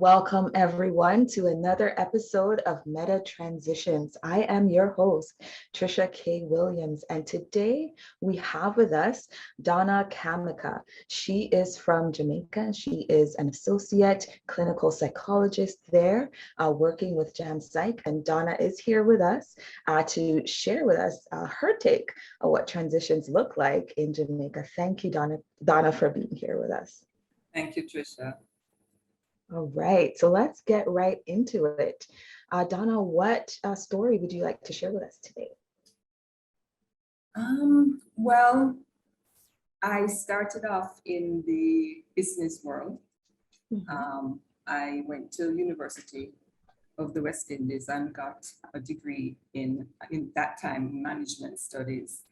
Welcome everyone to another episode of Meta Transitions. I am your host, Tricia K. Williams, and today we have with us Donna Kimko. She is from Jamaica. She is an associate clinical psychologist there, working with Jam Psych, and Donna is here with us to share with us her take on what transitions look like in Jamaica. Thank you, Donna, for being here with us. Thank you, Tricia. All right, so let's get right into it. Donna, what story would you like to share with us today? Well, I started off in the business world. I went to University of the West Indies and got a degree in that time, management studies.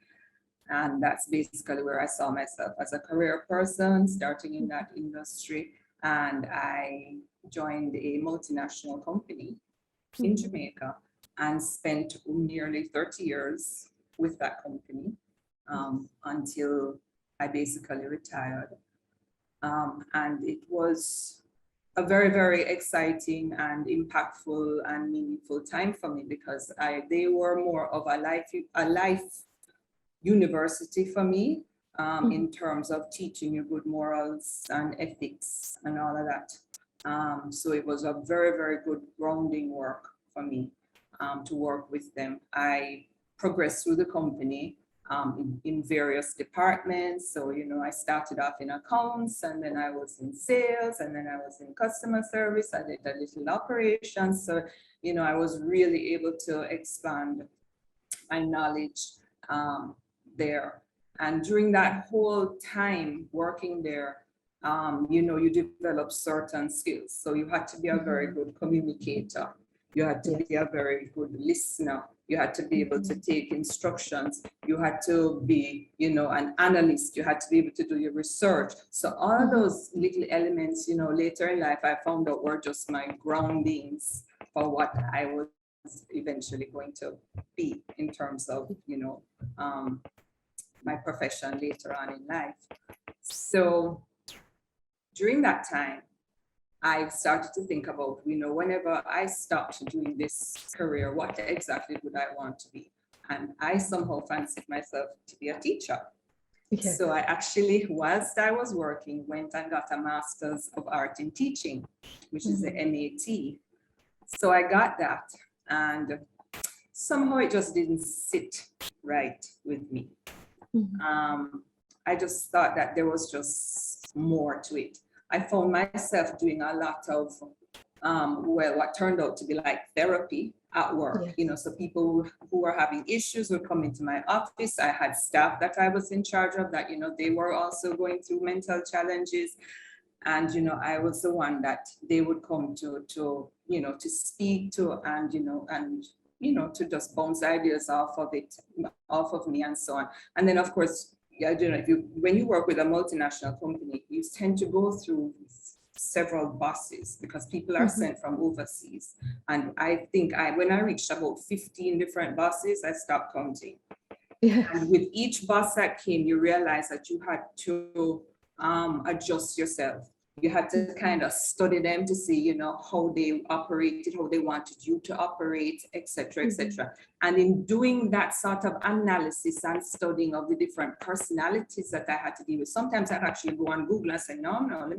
And that's basically where I saw myself as a career person, starting in that industry. And I joined a multinational company in Jamaica and spent nearly 30 years with that company until I basically retired. And it was a very, very exciting and impactful and meaningful time for me because they were more of a life university for me. In terms of teaching you good morals and ethics and all of that. So it was a very, very good grounding work for me to work with them. I progressed through the company in various departments. So, I started off in accounts, and then I was in sales, and then I was in customer service. I did a little operations. So, I was really able to expand my knowledge there. And during that whole time working there, you develop certain skills. So you had to be a very good communicator. You had to be a very good listener. You had to be able to take instructions. You had to be, an analyst. You had to be able to do your research. So all of those little elements, later in life, I found out were just my groundings for what I was eventually going to be in terms of, my profession later on in life. So during that time, I started to think about, whenever I stopped doing this career, what exactly would I want to be? And I somehow fancied myself to be a teacher. Yes. So I actually, whilst I was working, went and got a Master's of Art in Teaching, which is the MAT. So I got that, and somehow it just didn't sit right with me. I just thought that there was just more to it. I found myself doing a lot of, what turned out to be like therapy at work. So people who were having issues would come into my office. I had staff that I was in charge of that, they were also going through mental challenges. And, I was the one that they would come to speak to and, to just bounce ideas off of me and so on. And then, of course, I don't know, when you work with a multinational company, you tend to go through several bosses because people are sent from overseas. And I think when I reached about 15 different bosses, I stopped counting. Yes. And with each boss that came, you realize that you had to adjust yourself. You had to kind of study them to see, how they operated, how they wanted you to operate, et cetera, et cetera. And in doing that sort of analysis and studying of the different personalities that I had to deal with, sometimes I'd actually go on Google and say, no, let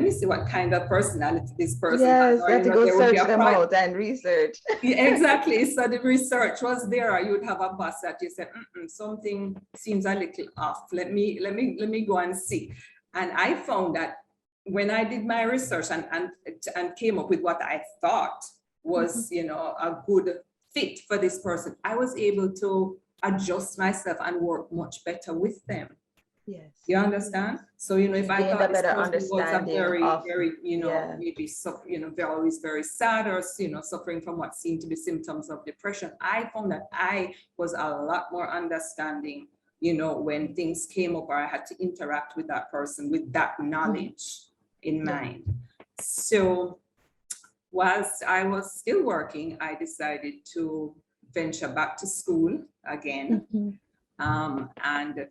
me see what kind of personality this person has. Yes, you have to go search them out and research. Yeah, exactly. So the research was there. You would have a boss that you said, something seems a little off. Let me go and see. And I found that when I did my research and came up with what I thought was, a good fit for this person, I was able to adjust myself and work much better with them. Yes. You understand? So, if I thought this person was a very, maybe, they're always very sad or, suffering from what seemed to be symptoms of depression, I found that I was a lot more understanding, when things came up or I had to interact with that person with that knowledge in mind. So whilst I was still working, I decided to venture back to school again. And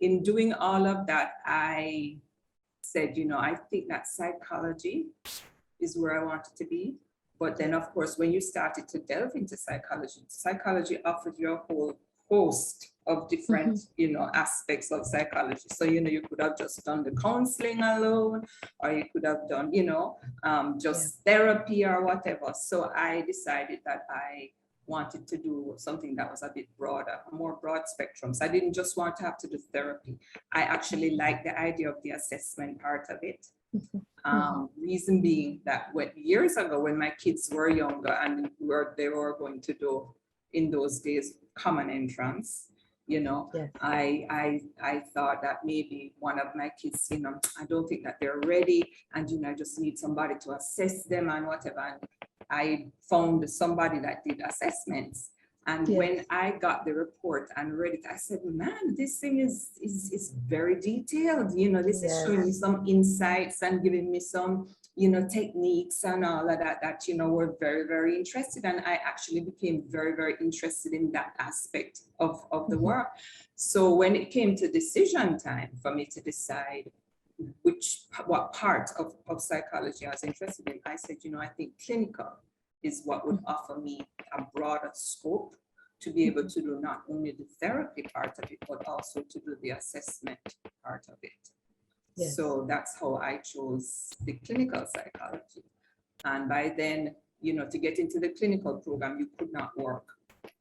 in doing all of that, I said, I think that psychology is where I wanted to be. But then, of course, when you started to delve into psychology offered you a whole host of different, aspects of psychology. So, you could have just done the counseling alone, or you could have done, just therapy or whatever. So I decided that I wanted to do something that was a bit broader, a more broad spectrum. So I didn't just want to have to do therapy. I actually like the idea of the assessment part of it. Reason being that years ago, when my kids were younger and they were going to do, in those days, common entrance, I thought that maybe one of my kids, I don't think that they're ready, and I just need somebody to assess them and whatever. And I found somebody that did assessments. And when I got the report and read it, I said, man, this thing is very detailed. This is showing me some insights and giving me some, techniques and all of that were very, very interested. And I actually became very, very interested in that aspect of the work. So when it came to decision time for me to decide what part of psychology I was interested in, I said, I think clinical is what would offer me a broader scope to be able to do not only the therapy part of it, but also to do the assessment part of it. Yes. So that's how I chose the clinical psychology. And by then, to get into the clinical program, you could not work.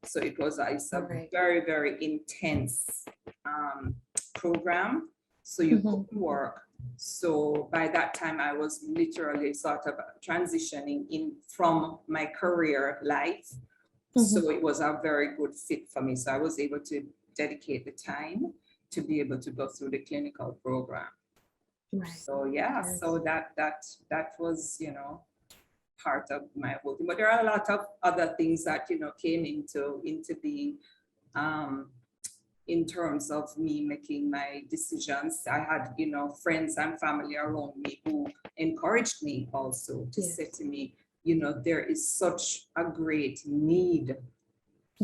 So it's a very, very intense program. So you couldn't work. So by that time, I was literally sort of transitioning in from my career life. So it was a very good fit for me. So I was able to dedicate the time to be able to go through the clinical program. Right. So so that was, part of my whole thing. But there are a lot of other things that, came into the in terms of me making my decisions. I had, friends and family around me who encouraged me also to say to me, there is such a great need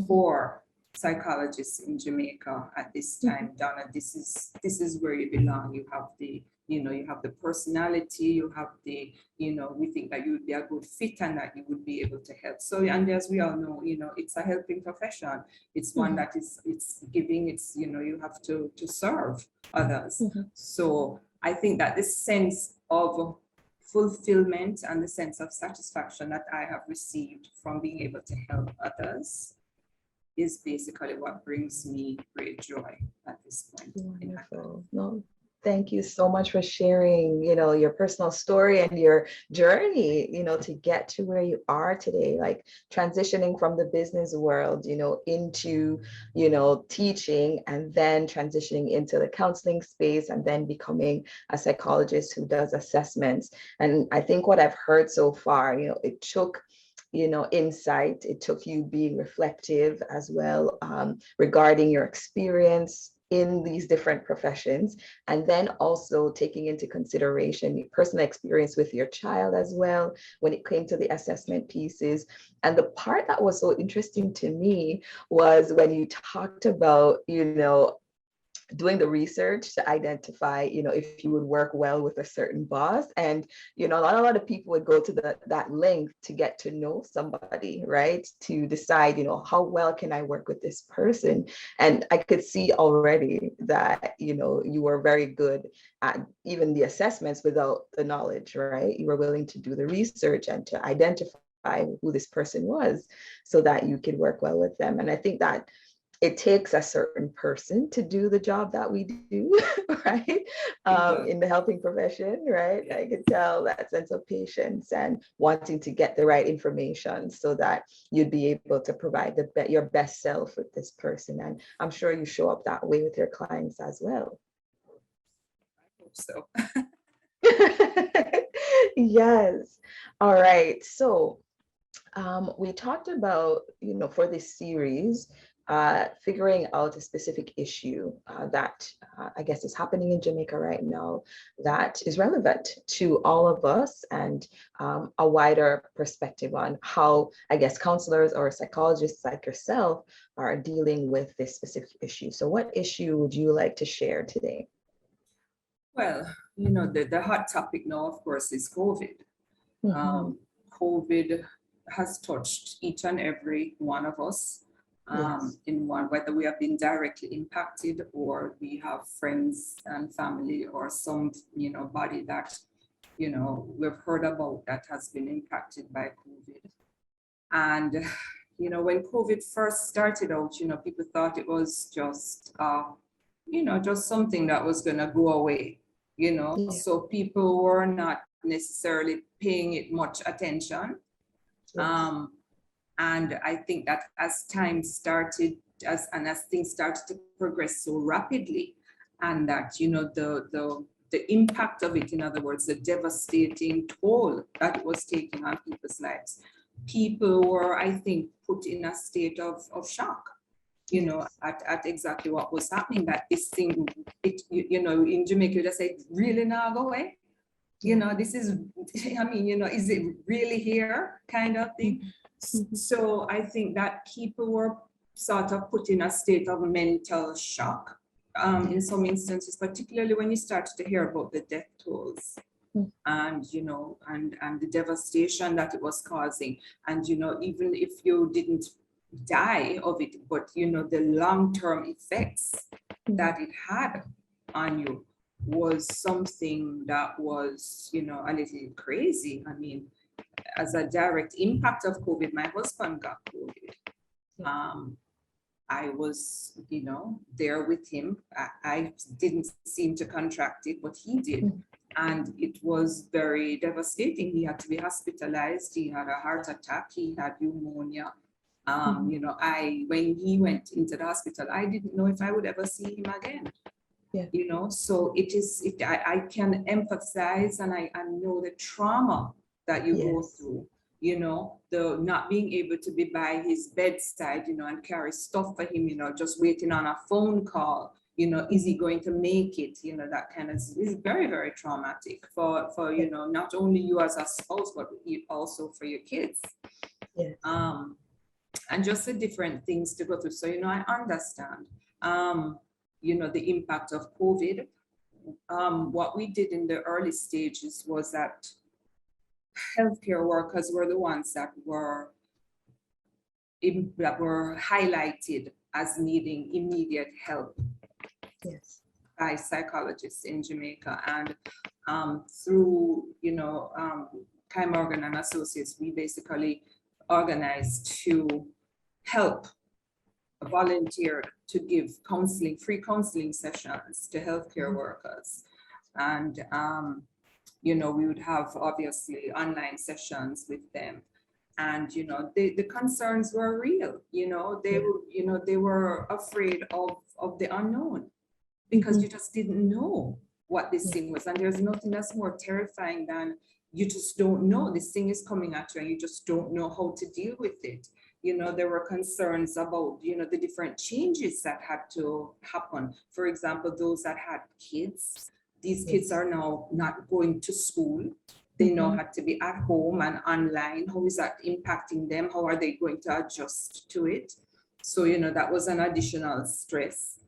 for psychologists in Jamaica at this time. Donna, this is where you belong. You have the, you have the personality, you have the, we think that you would be a good fit and that you would be able to help. So, and as we all know, it's a helping profession. It's one that it's giving, it's, you have to serve others. So I think that this sense of fulfillment and the sense of satisfaction that I have received from being able to help others is basically what brings me great joy at this point. Wonderful. No, thank you so much for sharing, your personal story and your journey, to get to where you are today, like transitioning from the business world, into, teaching, and then transitioning into the counseling space, and then becoming a psychologist who does assessments. And I think what I've heard so far, it took insight. It took you being reflective as well, regarding your experience in these different professions, and then also taking into consideration your personal experience with your child as well when it came to the assessment pieces. And the part that was so interesting to me was when you talked about, doing the research to identify, if you would work well with a certain boss. And, not a lot of people would go to that length to get to know somebody, right? To decide, how well can I work with this person? And I could see already that, you were very good at even the assessments without the knowledge, right? You were willing to do the research and to identify who this person was so that you could work well with them. And I think that it takes a certain person to do the job that we do, right? In the helping profession, right? I could tell that sense of patience and wanting to get the right information so that you'd be able to provide your best self with this person. And I'm sure you show up that way with your clients as well. I hope so. Yes. All right. So we talked about, for this series, figuring out a specific issue that I guess is happening in Jamaica right now that is relevant to all of us, and a wider perspective on how, I guess, counselors or psychologists like yourself are dealing with this specific issue. So what issue would you like to share today? Well, the hot topic now, of course, is COVID. COVID has touched each and every one of us, in one, whether we have been directly impacted or we have friends and family or some, body that, we've heard about that has been impacted by COVID. And, when COVID first started out, people thought it was just, just something that was going to go away, so people were not necessarily paying it much attention. And I think that as time started, as things started to progress so rapidly, and that, the impact of it, in other words, the devastating toll that it was taking on people's lives, people were, I think, put in a state of shock, at exactly what was happening, that this thing, in Jamaica, you just say, really now go away? This is, is it really here, kind of thing? So I think that people were sort of put in a state of mental shock in some instances, particularly when you started to hear about the death tolls and, and the devastation that it was causing. And, even if you didn't die of it, but, the long-term effects that it had on you was something that was, a little crazy. I mean, as a direct impact of COVID, my husband got COVID. I was, there with him. I didn't seem to contract it, but he did. And it was very devastating. He had to be hospitalized. He had a heart attack. He had pneumonia. When he went into the hospital, I didn't know if I would ever see him again. So I can empathize, and I know the trauma that you go through, the not being able to be by his bedside, and carry stuff for him, just waiting on a phone call, is he going to make it? That kind of is very, very traumatic for not only you as a spouse, but also for your kids. And just the different things to go through. So, I understand. The impact of COVID. What we did in the early stages was that healthcare workers were the ones that were highlighted as needing immediate help by psychologists in Jamaica. And through, Morgan and Associates, we basically organized to help, volunteered to give free counseling sessions to healthcare workers. And, we would have obviously online sessions with them. And, the concerns were real, they were afraid of the unknown, because you just didn't know what this thing was. And there's nothing that's more terrifying than you just don't know. This thing is coming at you and you just don't know how to deal with it. There were concerns about, the different changes that had to happen. For example, those that had kids, these kids are now not going to school. They now had to be at home and online. How is that impacting them? How are they going to adjust to it? So, that was an additional stress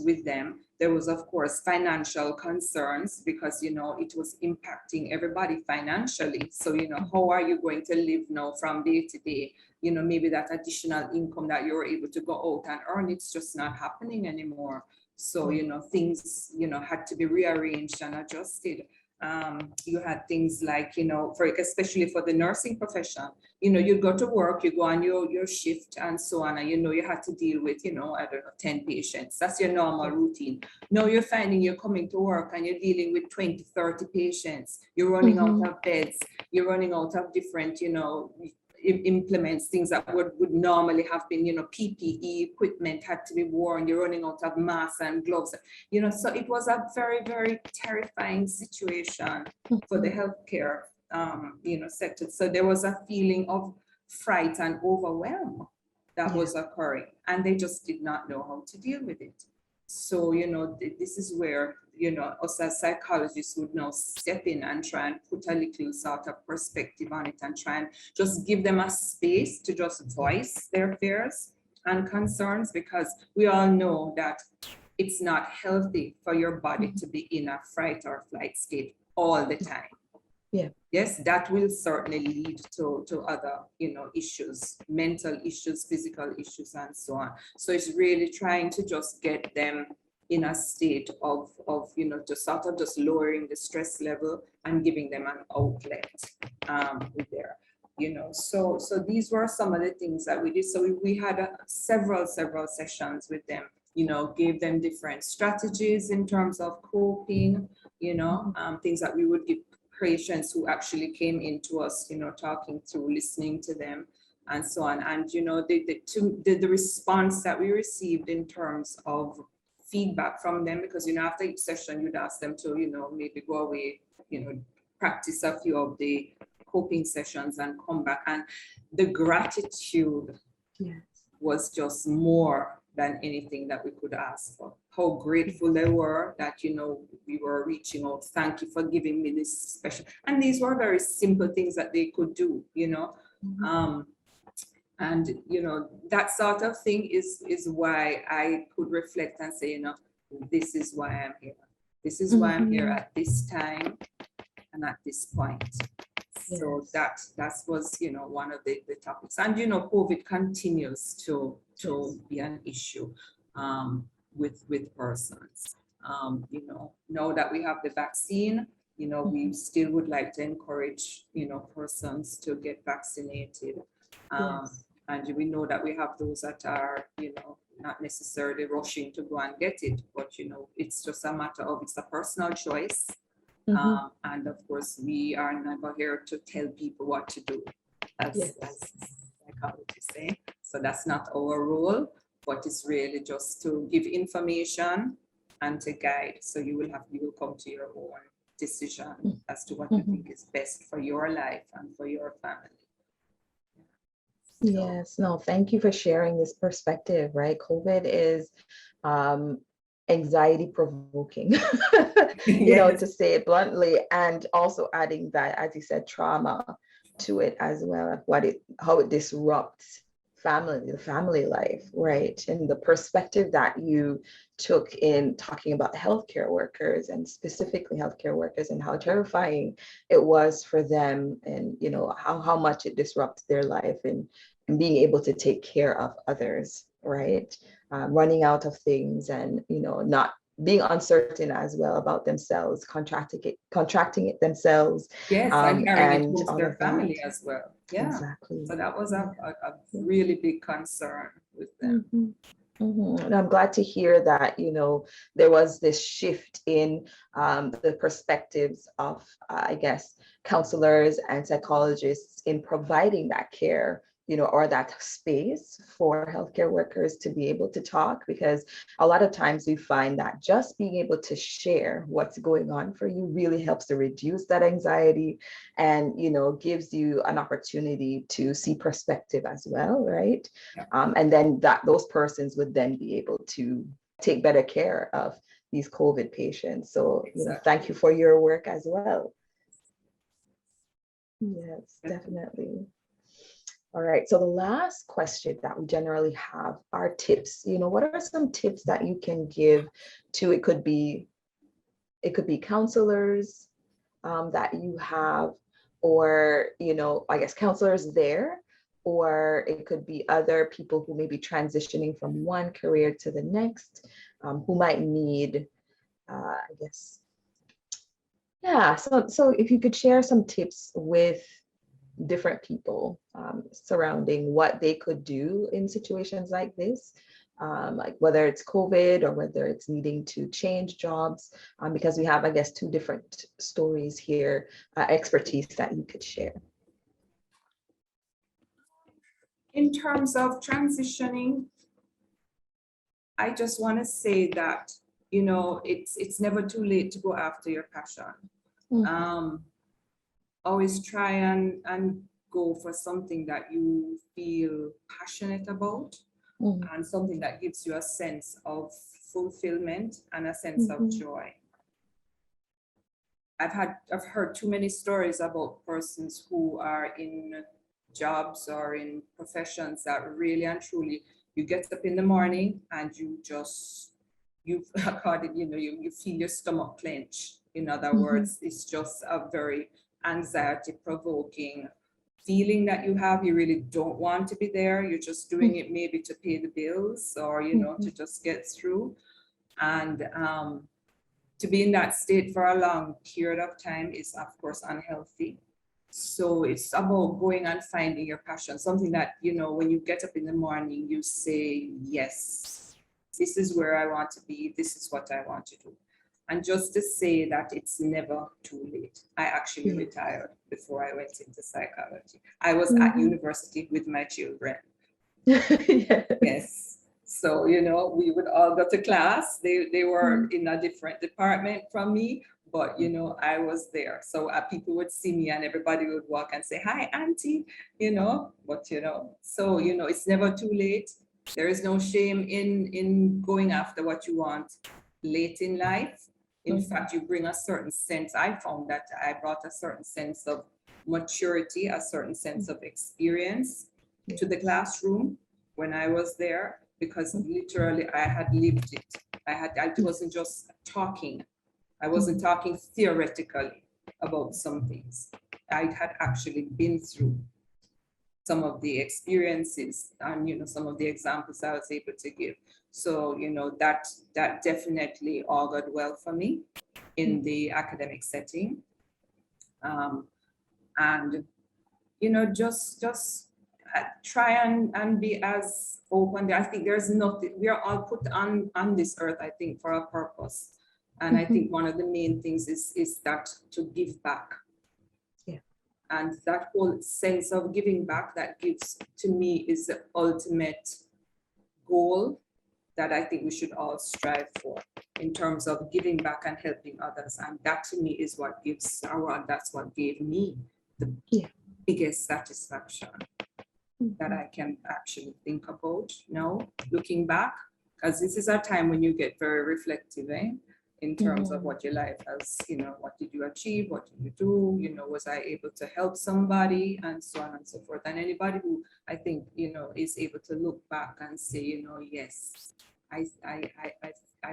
with them. There was, of course, financial concerns, because, it was impacting everybody financially. So, how are you going to live now from day to day? Maybe that additional income that you're able to go out and earn, it's just not happening anymore. So, things, had to be rearranged and adjusted. You had things like, especially for the nursing profession, you go to work, you go on your shift and so on, and you had to deal with, I don't know, 10 patients. That's your normal routine. Now you're finding you're coming to work and you're dealing with 20, 30 patients. You're running out of beds. You're running out of different, implements, things that would normally have been, PPE equipment had to be worn. You're running out of masks and gloves, so it was a very, very terrifying situation for the healthcare, sector. So there was a feeling of fright and overwhelm that was occurring, and they just did not know how to deal with it. So, this is where, us as psychologists would now step in and try and put a little sort of perspective on it and try and just give them a space to just voice their fears and concerns, because we all know that it's not healthy for your body to be in a fight or flight state all the time. Yeah. Yes, that will certainly lead to other, issues, mental issues, physical issues, and so on. So it's really trying to just get them in a state of to sort of just lowering the stress level and giving them an outlet with their, so these were some of the things that we did. So we had several sessions with them, gave them different strategies in terms of coping, things that we would give patients who actually came into us, talking through, listening to them, and so on. And the response that we received in terms of feedback from them, because after each session you'd ask them to maybe go away, practice a few of the coping sessions and come back, and the gratitude was just more than anything that we could ask for. How grateful they were that we were reaching out. Thank you for giving me this special. And these were very simple things that they could do, and that sort of thing is why I could reflect and say, this is why I'm here. This is why I'm here at this time and at this point. So that was one of the topics. And COVID continues to be an issue with persons. Now that we have the vaccine, we still would like to encourage persons to get vaccinated. And we know that we have those that are not necessarily rushing to go and get it, but it's just a matter of, it's a personal choice. And of course, we are never here to tell people what to do, as psychologists say. So that's not our role, but it's really just to give information and to guide. So you will come to your own decision as to what you think is best for your life and for your family. Yes, no, thank you for sharing this perspective, right? COVID is anxiety provoking, to say it bluntly, and also adding that, as you said, trauma to it as well, how it disrupts the family life, right? And the perspective that you took in talking about healthcare workers, and specifically healthcare workers, and how terrifying it was for them, and how much it disrupts their life, and being able to take care of others, right? Running out of things, and not being uncertain as well about themselves, contracting it themselves. Yes, and carrying it to their family as well. Yeah, exactly. So that was a really big concern with them. And I'm glad to hear that there was this shift in the perspectives of I guess counselors and psychologists in providing that care, or that space for healthcare workers to be able to talk, because a lot of times we find that just being able to share what's going on for you really helps to reduce that anxiety, and gives you an opportunity to see perspective as well, right? And then those persons would then be able to take better care of these COVID patients. So thank you for your work as well. Yes, definitely. All right, so the last question that we generally have are tips. What are some tips that you can give to, it could be counselors that you have, or, I guess counselors there, or it could be other people who may be transitioning from one career to the next, who might need, I guess. Yeah, so if you could share some tips with different people surrounding what they could do in situations like this, like whether it's COVID or whether it's needing to change jobs, because we have, I guess, two different stories here, expertise that you could share. In terms of transitioning, I just want to say that, it's never too late to go after your passion. Always try and go for something that you feel passionate about, and something that gives you a sense of fulfillment and a sense of joy. I've heard too many stories about persons who are in jobs or in professions that really and truly, you get up in the morning and you you according, you feel your stomach clench. In other Mhm. words, it's just a very anxiety provoking feeling that you have. You really don't want to be there. You're just doing it maybe to pay the bills or, to just get through. And to be in that state for a long period of time is, of course, unhealthy. So it's about going and finding your passion, something that, when you get up in the morning, you say, yes, this is where I want to be. This is what I want to do. And just to say that it's never too late. I actually retired before I went into psychology. I was at university with my children. Yes. So, we would all go to class. They were in a different department from me, but, I was there. So people would see me and everybody would walk and say, hi, auntie, but, so, it's never too late. There is no shame in going after what you want late in life. In fact, you bring a certain sense. I found that I brought a certain sense of maturity, a certain sense of experience to the classroom when I was there, because literally I had lived it. I wasn't just talking. I wasn't talking theoretically about some things. I had actually been through some of the experiences and, some of the examples I was able to give. So, that definitely augured well for me in the academic setting. And, just try and be as open. I think there's nothing, we are all put on this earth, I think, for a purpose. And I think one of the main things is that to give back. Yeah. And that whole sense of giving back, that gives, to me, is the ultimate goal that I think we should all strive for in terms of giving back and helping others. And that, to me, is what gives, or that's what gave me the biggest satisfaction that I can actually think about now, looking back, because this is a time when you get very reflective, in terms of what your life has, what did you achieve, what did you do, was I able to help somebody, and so on and so forth. And anybody who, I think, is able to look back and say, yes, I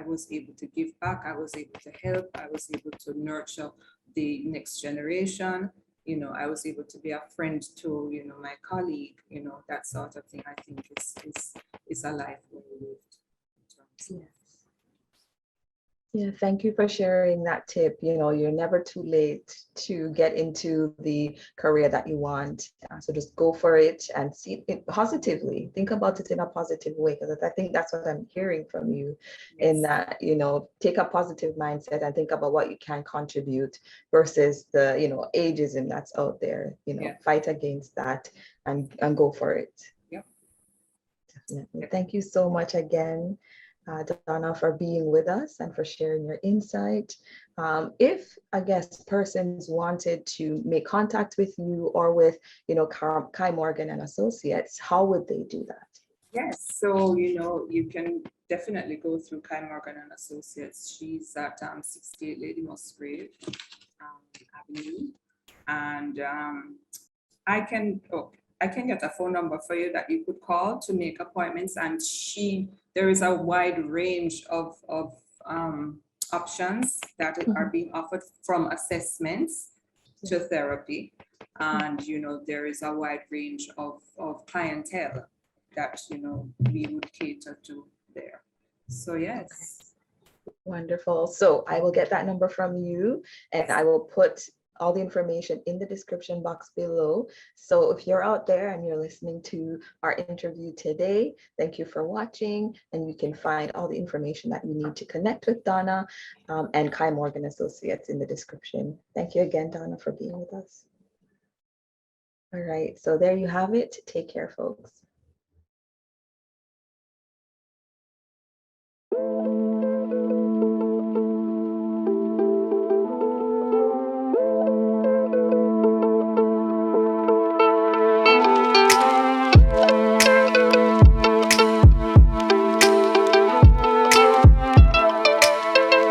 was able to give back, I was able to help, I was able to nurture the next generation. I was able to be a friend to, my colleague, that sort of thing. I think is a life well lived. Yeah, thank you for sharing that tip. You're never too late to get into the career that you want. So just go for it and see it positively. Think about it in a positive way, because I think that's what I'm hearing from you, in that, take a positive mindset and think about what you can contribute versus the, ageism that's out there. Fight against that and go for it. Yep. Definitely. Thank you so much again, Donna, for being with us and for sharing your insight. If, I guess, persons wanted to make contact with you or with, Kai Morgan and Associates, how would they do that? Yes, so, you can definitely go through Kai Morgan and Associates. She's at 68 Lady Musgrave Avenue. And I can get a phone number for you that you could call to make appointments. And there is a wide range of options that are being offered, from assessments to therapy. And, there is a wide range of clientele that, we would cater to there. So, yes. Okay. Wonderful. So I will get that number from you, and I will put all the information in the description box below. So if you're out there and you're listening to our interview today, thank you for watching, and you can find all the information that you need to connect with Donna and Kai Morgan Associates in the description. Thank you again, Donna, for being with us. All right, so there you have it. Take care, folks.